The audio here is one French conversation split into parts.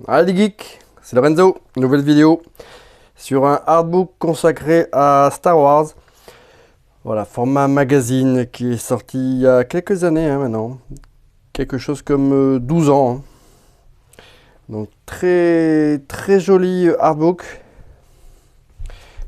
Allez les geeks, c'est Lorenzo, nouvelle vidéo sur un artbook consacré à Star Wars. Voilà, format magazine qui est sorti il y a quelques années maintenant, quelque chose comme 12 ans. Donc très très joli artbook,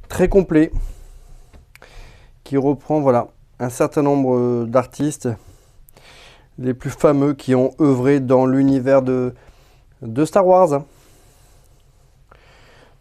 très complet, qui reprend voilà un certain nombre d'artistes, les plus fameux qui ont œuvré dans l'univers de Star Wars.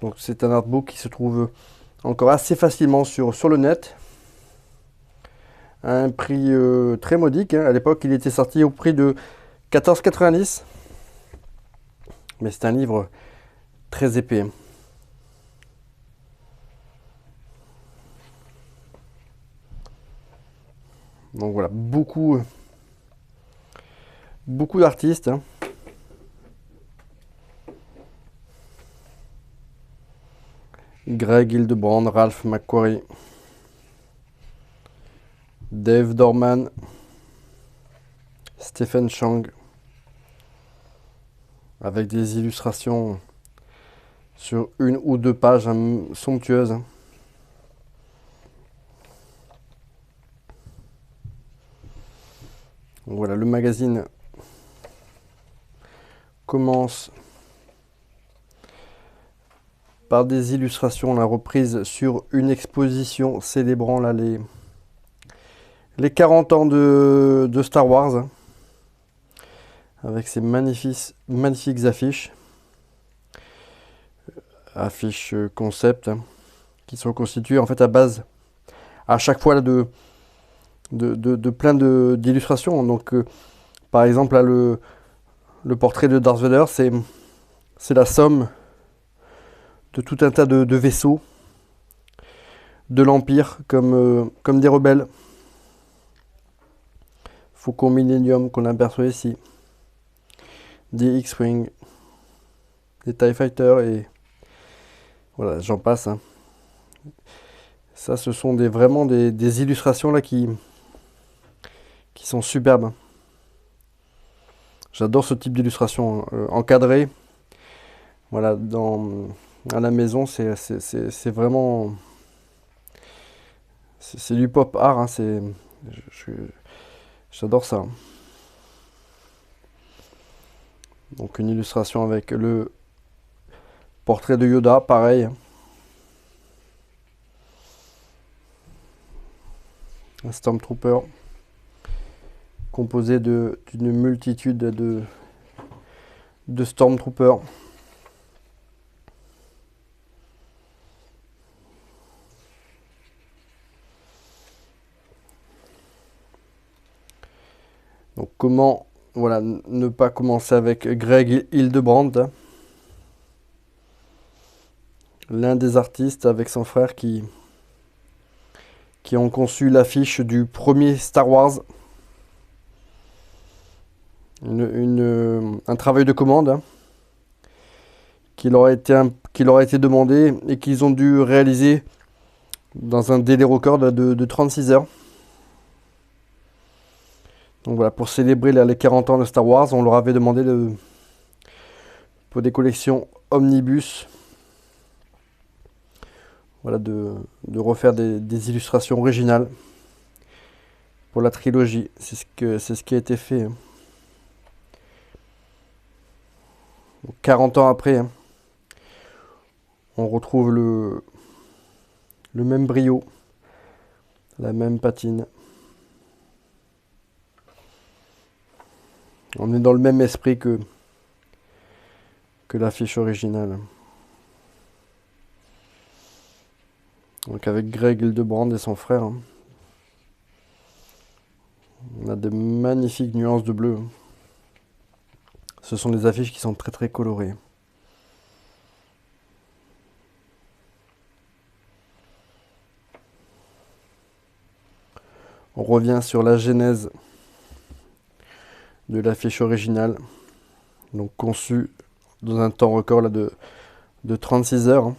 Donc c'est un artbook qui se trouve encore assez facilement sur le net, à un prix très modique. À l'époque, il était sorti au prix de 14,90 €. Mais c'est un livre très épais. Donc voilà, beaucoup d'artistes. Greg Hildebrand, Ralph McQuarrie, Dave Dorman, Stephen Chang, avec des illustrations sur une ou deux pages somptueuses. Donc voilà, le magazine commence par des illustrations, la reprise sur une exposition célébrant là, les 40 ans de Star Wars, avec ces magnifiques affiches concept, qui sont constituées en fait à base à chaque fois là, de plein d'illustrations. Donc par exemple là, le portrait de Darth Vader, c'est la somme de tout un tas de vaisseaux de l'Empire comme des rebelles. Faucon Millennium qu'on aperçoit ici, des X-Wing, des TIE Fighters et voilà, j'en passe. Ça, ce sont vraiment des illustrations là qui sont superbes. J'adore ce type d'illustration encadrée. Voilà, à la maison, c'est vraiment c'est du pop art. J'adore ça. Donc une illustration avec le portrait de Yoda, pareil. Un Stormtrooper composé d'une multitude de Stormtroopers. Donc comment voilà, ne pas commencer avec Greg Hildebrand, l'un des artistes avec son frère qui ont conçu l'affiche du premier Star Wars. Un travail de commande qui leur a été demandé et qu'ils ont dû réaliser dans un délai record de 36 heures. Donc voilà, pour célébrer les 40 ans de Star Wars, on leur avait demandé pour des collections omnibus, voilà, de refaire des illustrations originales pour la trilogie. C'est ce qui a été fait. 40 ans après, on retrouve le même brio, la même patine. On est dans le même esprit que l'affiche originale. Donc avec Greg Hildebrand et son frère, on a de magnifiques nuances de bleu. Ce sont des affiches qui sont très très colorées. On revient sur la genèse de l'affiche originale, donc conçue dans un temps record là, de 36 heures.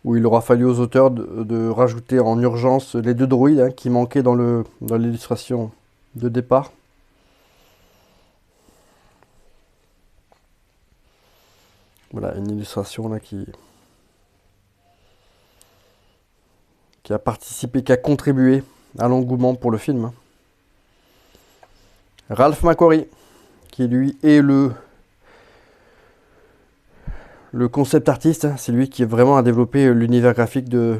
Où il aura fallu aux auteurs de rajouter en urgence les deux droïdes qui manquaient dans l'illustration de départ. Voilà, une illustration là qui a participé, qui a contribué à l'engouement pour le film. Ralph McQuarrie, qui lui est le concept artiste, c'est lui qui vraiment a développé l'univers graphique de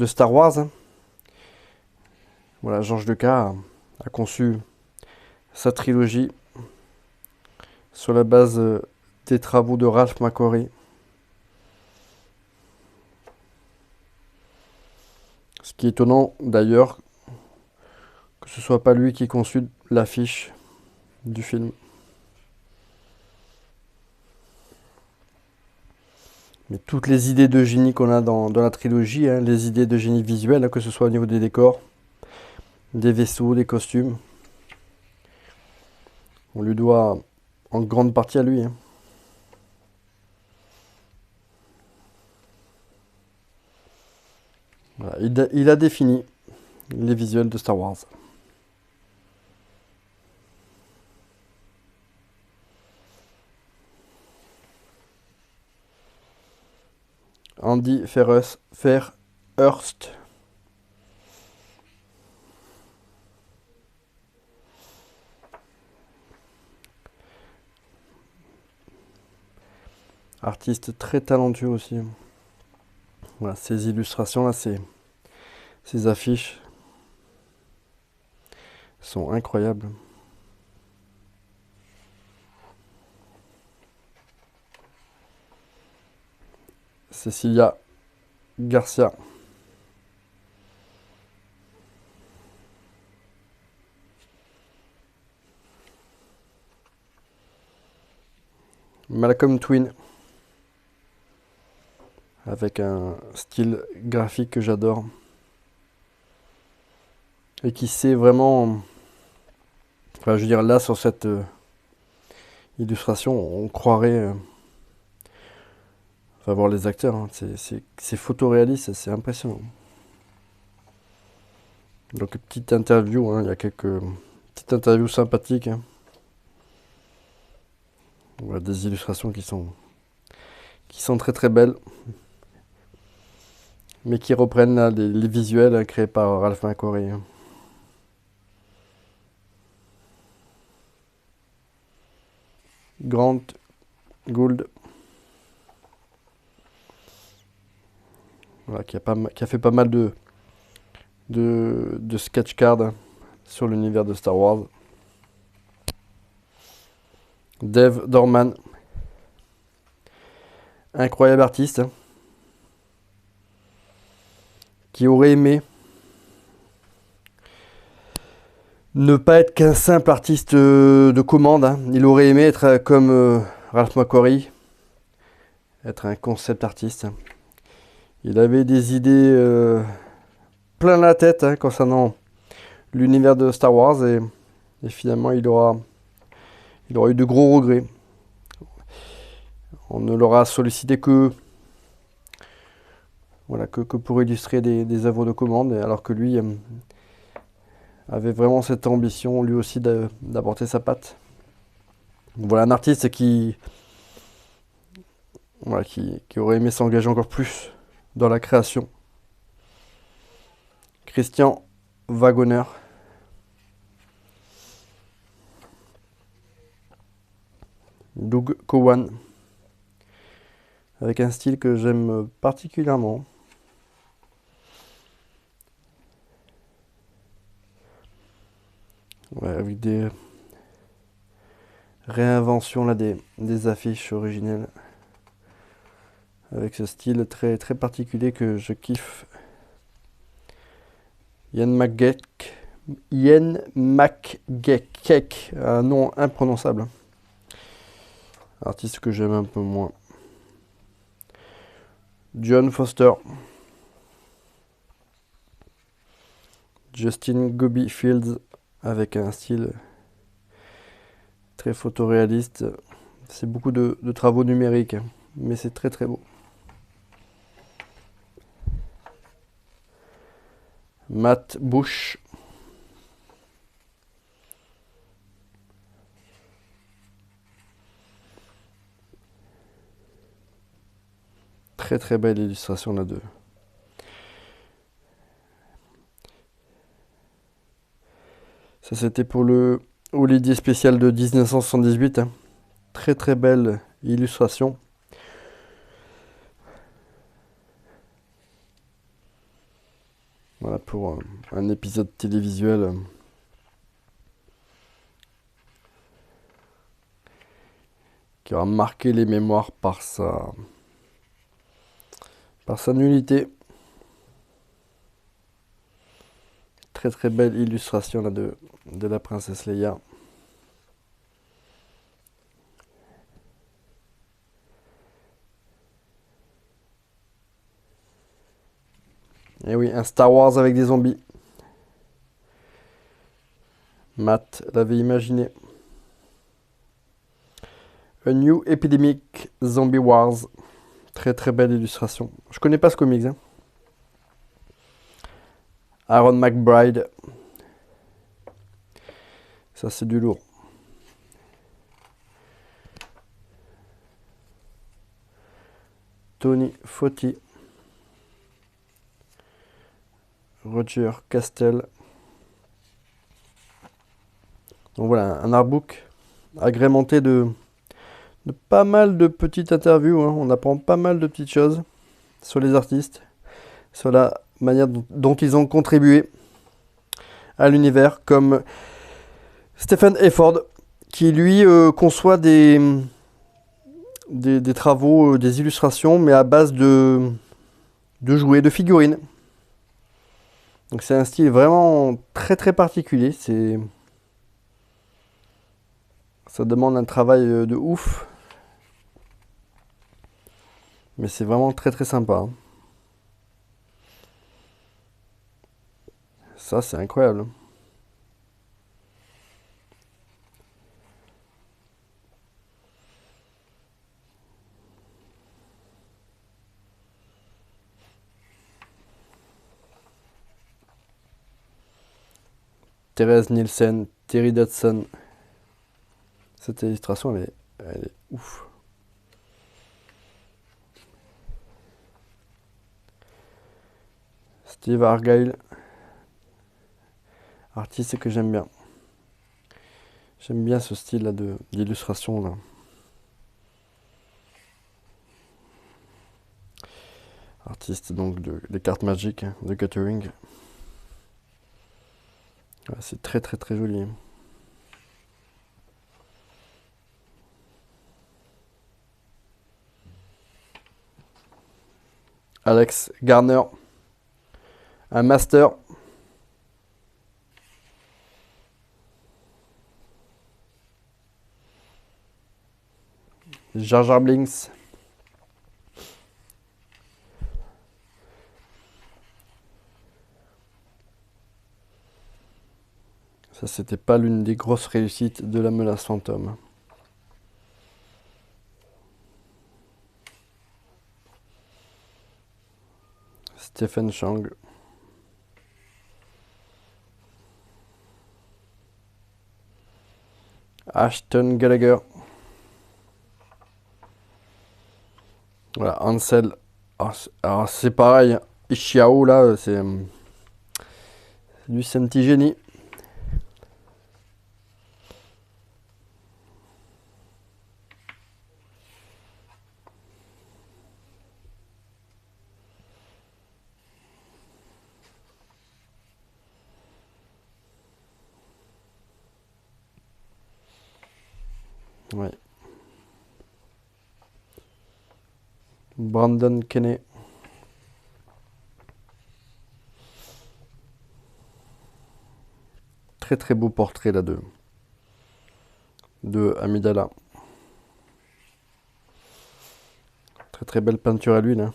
Star Wars. Voilà, George Lucas a conçu sa trilogie sur la base des travaux de Ralph McQuarrie. Ce qui est étonnant d'ailleurs, que ce soit pas lui qui ait conçu l'affiche du film. Mais toutes les idées de génie qu'on a dans la trilogie, hein, les idées de génie visuel, hein, que ce soit au niveau des décors, des vaisseaux, des costumes, on lui doit en grande partie à lui. Hein. Voilà, il a défini les visuels de Star Wars. Andy Fairhurst. Artiste très talentueux aussi. Voilà, ces illustrations là, ces affiches sont incroyables. Cecilia Garcia. Malcolm Twin. Avec un style graphique que j'adore. Et qui sait vraiment... Enfin, je veux dire, là, sur cette illustration, on croirait... Enfin, voir les acteurs, hein, c'est photoréaliste, c'est impressionnant. Donc, petite interview, hein, il y a quelques petites interviews sympathiques. Hein. Voilà, des illustrations qui sont très très belles. Mais qui reprennent là, les visuels hein, créés par Ralph McQuarrie. Hein. Grant Gould. Voilà, qui a fait pas mal de sketch cards hein, sur l'univers de Star Wars. Dave Dorman. Incroyable artiste. Hein, qui aurait aimé ne pas être qu'un simple artiste de commande. Hein. Il aurait aimé être comme Ralph McQuarrie, être un concept artiste. Il avait des idées plein la tête hein, concernant l'univers de Star Wars et finalement il aura eu de gros regrets. On ne l'aura sollicité que pour illustrer des œuvres de commande, alors que lui avait vraiment cette ambition lui aussi d'apporter sa patte. Voilà un artiste qui aurait aimé s'engager encore plus dans la création. Christian Wagoner. Doug Cowan. Avec un style que j'aime particulièrement. Ouais, avec des réinventions là, des affiches originelles. Avec ce style très, très particulier que je kiffe. Ian McGeck, un nom imprononçable. Artiste que j'aime un peu moins. John Foster. Justin Gobi Fields avec un style très photoréaliste. C'est beaucoup de travaux numériques, mais c'est très très beau. Matt Bush. Très très belle illustration là de. Ça c'était pour le Holiday spécial de 1978. Hein. Très très belle illustration. Voilà pour un épisode télévisuel. Qui aura marqué les mémoires par sa nullité. Très très belle illustration là de la princesse Leia. Et oui, un Star Wars avec des zombies. Matt l'avait imaginé. A New Epidemic Zombie Wars. Très très belle illustration. Je connais pas ce comics. Hein. Aaron McBride. Ça c'est du lourd. Tony Fauti. Roger Castell. Donc voilà, un artbook agrémenté de pas mal de petites interviews. Hein. On apprend pas mal de petites choses sur les artistes, sur la manière dont ils ont contribué à l'univers, comme Stephen Efford, qui lui conçoit des travaux, des illustrations, mais à base de jouets, de figurines. Donc c'est un style vraiment très très particulier. Ça demande un travail de ouf. Mais c'est vraiment très très sympa. Hein. Ça c'est incroyable. Thérèse Nielsen, Terry Dodson. Cette illustration elle est ouf. Steve Argyle. Artiste que j'aime bien. J'aime bien ce style là d'illustration là. Artiste donc des cartes magiques, hein, de Gathering. Ouais, c'est très très très joli. Alex Garner. Un master. Jar Jar Blinks. Ça, c'était pas l'une des grosses réussites de la menace fantôme. Stephen Chang. Ashton Gallagher. Voilà, Ansel. Alors c'est pareil, Ishiao là, c'est un petit génie. Ouais. Brandon Kenney. Très très beau portrait là de Amidala. Très très belle peinture à l'huile. Hein.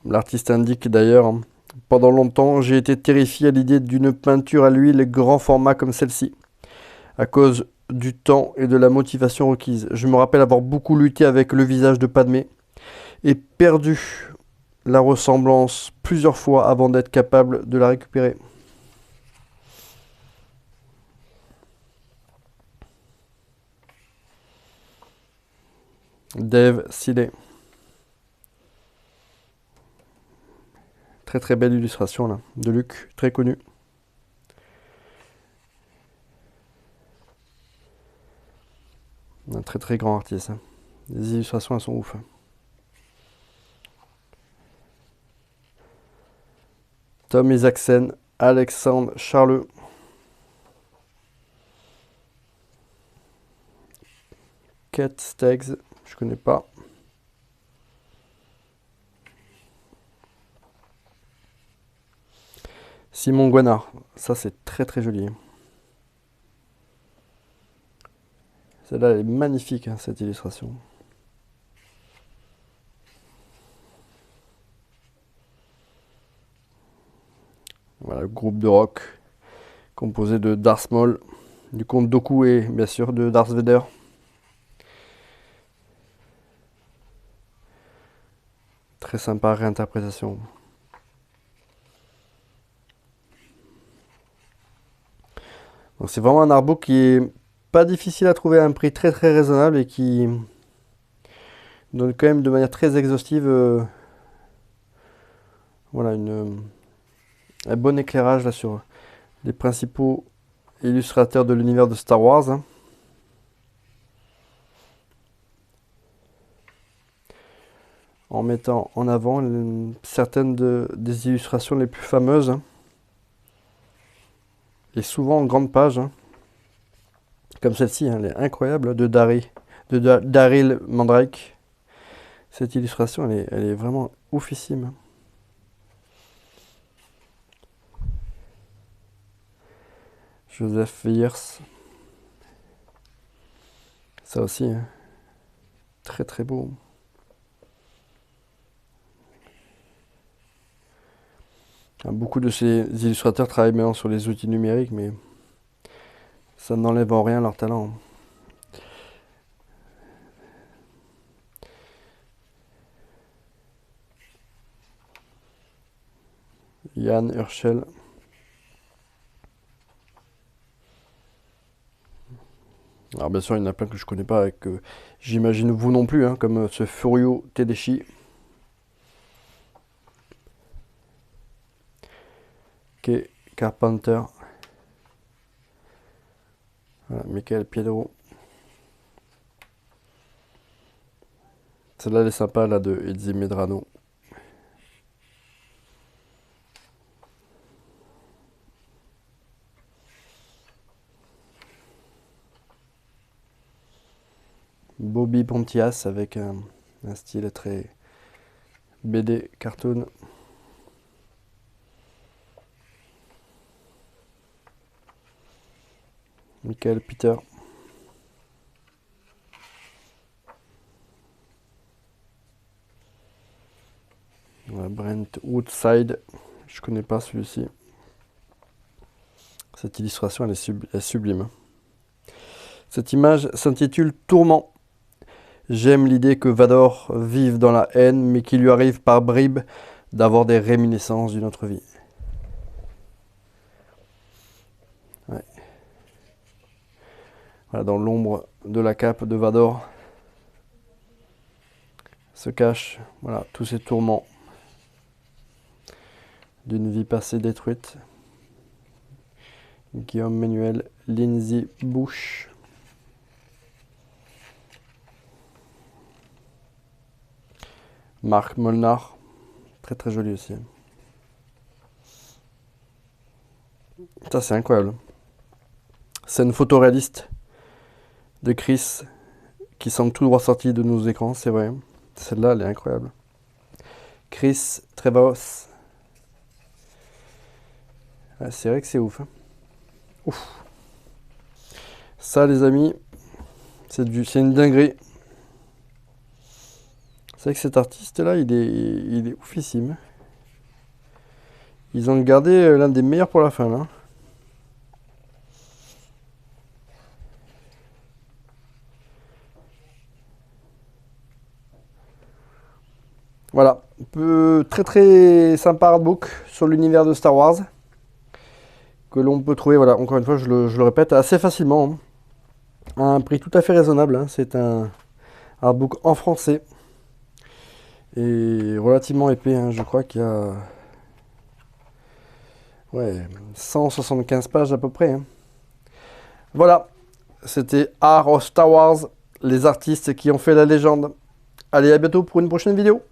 L'artiste indique d'ailleurs, hein, pendant longtemps j'ai été terrifié à l'idée d'une peinture à l'huile grand format comme celle-ci, à cause du temps et de la motivation requise. Je me rappelle avoir beaucoup lutté avec le visage de Padmé et perdu la ressemblance plusieurs fois avant d'être capable de la récupérer. Dave Seeley. Très très belle illustration là, de Luc, très connu. Un très très grand artiste, hein. Les illustrations elles sont ouf, hein. Tom Isaacsen, Alexandre Charleux. Kate Steggs, je connais pas. Simon Guenard, ça c'est très très joli. Celle-là elle est magnifique, hein, cette illustration. Voilà, le groupe de rock composé de Darth Maul, du comte Dooku et bien sûr de Darth Vader. Très sympa réinterprétation. Donc c'est vraiment un artbook qui est pas difficile à trouver à un prix très très raisonnable et qui donne quand même de manière très exhaustive voilà, un bon éclairage là sur les principaux illustrateurs de l'univers de Star Wars, hein. En mettant en avant certaines des illustrations les plus fameuses, hein. Et souvent en grande page, hein. Comme celle-ci, hein, elle est incroyable, de Daryl Mandrake. Cette illustration, elle est vraiment oufissime. Joseph Weyers. Ça aussi, hein. Très très beau. Beaucoup de ces illustrateurs travaillent maintenant sur les outils numériques, mais ça n'enlève en rien leur talent. Yann Urschel. Alors bien sûr, il y en a plein que je connais pas et que j'imagine vous non plus, hein, comme ce Furio Tedeschi. Kay Carpenter. Voilà, Michael Piedro. Celle-là, elle est sympa, là, de Eddie Medrano. Bobby Pontias avec un style très BD cartoon. Michael Peter. Voilà, Brent Woodside. Je connais pas celui-ci. Cette illustration, elle est sublime. Cette image s'intitule Tourment. J'aime l'idée que Vador vive dans la haine, mais qu'il lui arrive par bribes d'avoir des réminiscences d'une autre vie. Ouais. Voilà, dans l'ombre de la cape de Vador se cachent, voilà, tous ces tourments d'une vie passée détruite. Guillaume Manuel, Lindsay Bush. Marc Molnar, très très joli aussi. Ça c'est incroyable. Scène photoréaliste de Chris qui semble tout droit sorti de nos écrans, c'est vrai. Celle-là, elle est incroyable. Chris Trevos. Ouais, c'est vrai que c'est ouf, hein. Ouf. Ça, les amis, c'est une dinguerie. C'est vrai que cet artiste-là, il est oufissime. Ils ont gardé l'un des meilleurs pour la fin, là. Voilà, très très sympa artbook sur l'univers de Star Wars que l'on peut trouver, voilà, encore une fois, je le répète, assez facilement, hein, à un prix tout à fait raisonnable, hein. C'est un artbook en français et relativement épais, hein. Je crois qu'il y a Ouais, 175 pages à peu près, hein. Voilà, c'était Art of Star Wars, les artistes qui ont fait la légende. Allez, à bientôt pour une prochaine vidéo.